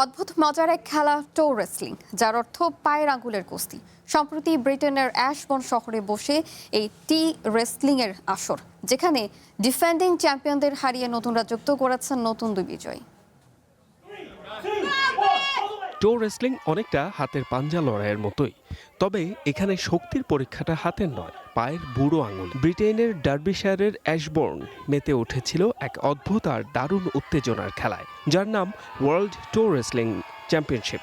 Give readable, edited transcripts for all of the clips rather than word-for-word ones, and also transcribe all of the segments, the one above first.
অদ্ভুত মজার এক খেলা টো রেসলিং, যার অর্থ পায়ের আঙুলের কুস্তি। সম্প্রতি ব্রিটেনের অ্যাশবন শহরে বসে এই টি রেসলিং এর আসর, যেখানে ডিফেন্ডিং চ্যাম্পিয়নদের হারিয়ে নতুনরা যুক্ত করেছেন নতুন দুই বিজয়ী। টো রেসলিং অনেকটা হাতের পাঞ্জা লড়াইয়ের মতোই, তবে এখানে শক্তির পরীক্ষাটা হাতের নয়, পায়ের বুড়ো আঙুল। ব্রিটেনের ডার্বিশায়ারের অ্যাশবোর্ন মেতে উঠেছিল এক অদ্ভুত আর দারুণ উত্তেজনার খেলায়, যার নাম ওয়ার্ল্ড টো রেসলিং চ্যাম্পিয়নশিপ।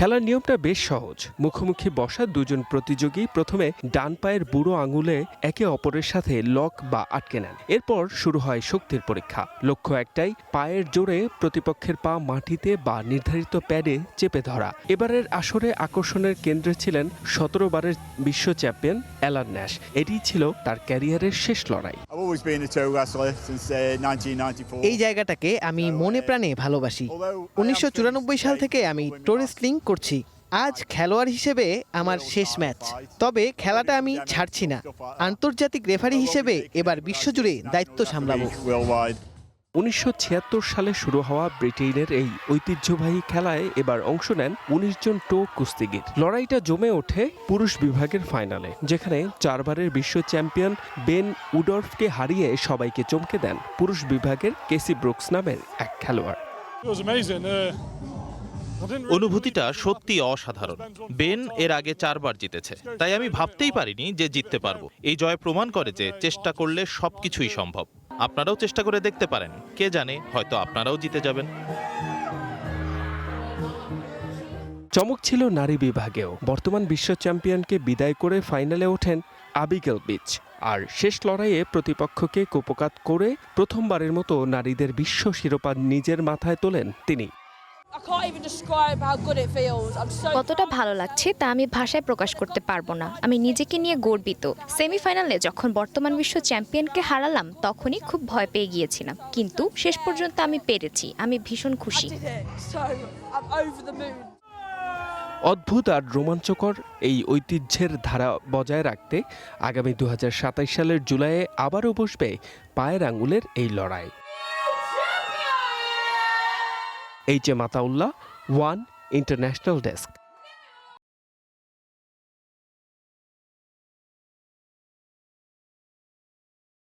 খেলার নিয়মটা বেশ সহজ। মুখোমুখি বসা দুজন প্রতিযোগী প্রথমে ডান পায়ের বুড়ো আঙুলে একে অপরের সাথে লক বা আটকে নেন। এরপর শুরু হয় শক্তির পরীক্ষা। লক্ষ্য একটাই, পায়ের জোরে প্রতিপক্ষের পা মাটিতে বা নির্ধারিত প্যাডে চেপে ধরা। এবারের আসরে আকর্ষণের কেন্দ্রে ছিলেন 17 বারের বিশ্ব চ্যাম্পিয়ন অ্যালান ন্যাশ। এটিই ছিল তার ক্যারিয়ারের শেষ লড়াই। এই জায়গাটাকে আমি মনে প্রাণে ভালোবাসি। 1994 সাল থেকে আমি টো রেসলিং করছি। আজ খেলোয়াড় হিসেবে আমার শেষ ম্যাচ, তবে খেলাটা আমি ছাড়ছি না। আন্তর্জাতিক রেফারি হিসেবে এবার বিশ্বজুড়ে দায়িত্ব সামলাবো। 1976 সালে শুরু হওয়া ব্রিটেনের এই ঐতিহ্যবাহী খেলায় এবার অংশ নেন 19 জন টো কুস্তিগির। লড়াইটা জমে ওঠে পুরুষ বিভাগের ফাইনালে, যেখানে 4 বারের বিশ্ব চ্যাম্পিয়ন বেন উডর্ফকে হারিয়ে সবাইকে চমকে দেন পুরুষ বিভাগের কেসি ব্রুকস নামের এক খেলোয়াড়। অনুভূতিটা সত্যি অসাধারণ। বেন এর আগে 4 বার জিতেছে, তাই আমি ভাবতেই পারিনি যে জিততে পারবো। এই জয় প্রমাণ করে যে চেষ্টা করলে সবকিছুই সম্ভব। আপনারাও চেষ্টা করে দেখতে পারেন, কে জানে হয়তো আপনারাও জিতে যাবেন। চমক ছিল নারী বিভাগেও। বর্তমান বিশ্ব চ্যাম্পিয়নকে বিদায় করে ফাইনালে ওঠেন আবিগেল বিচ, আর শেষ লড়াইয়ে প্রতিপক্ষকে কুপকাত করে প্রথমবারের মতো নারীদের বিশ্ব শিরোপা নিজের মাথায় তোলেন তিনি। কতটা ভালো লাগছে তা আমি ভাষায় প্রকাশ করতে পারবো না। আমি নিজেকে নিয়ে গর্বিত। সেমিফাইনালে যখন বর্তমান বিশ্ব চ্যাম্পিয়নকে হারালাম, তখনই খুব ভয় পেয়ে গিয়েছিলাম, কিন্তু শেষ পর্যন্ত আমি পেরেছি। আমি ভীষণ খুশি। অদ্ভুত আর রোমাঞ্চকর এই ঐতিহ্যের ধারা বজায় রাখতে আগামী 2027 সালের জুলাইয়ে আবারও বসবে পায়ের আঙুলের এই লড়াই। H M Ataullah, one international desk.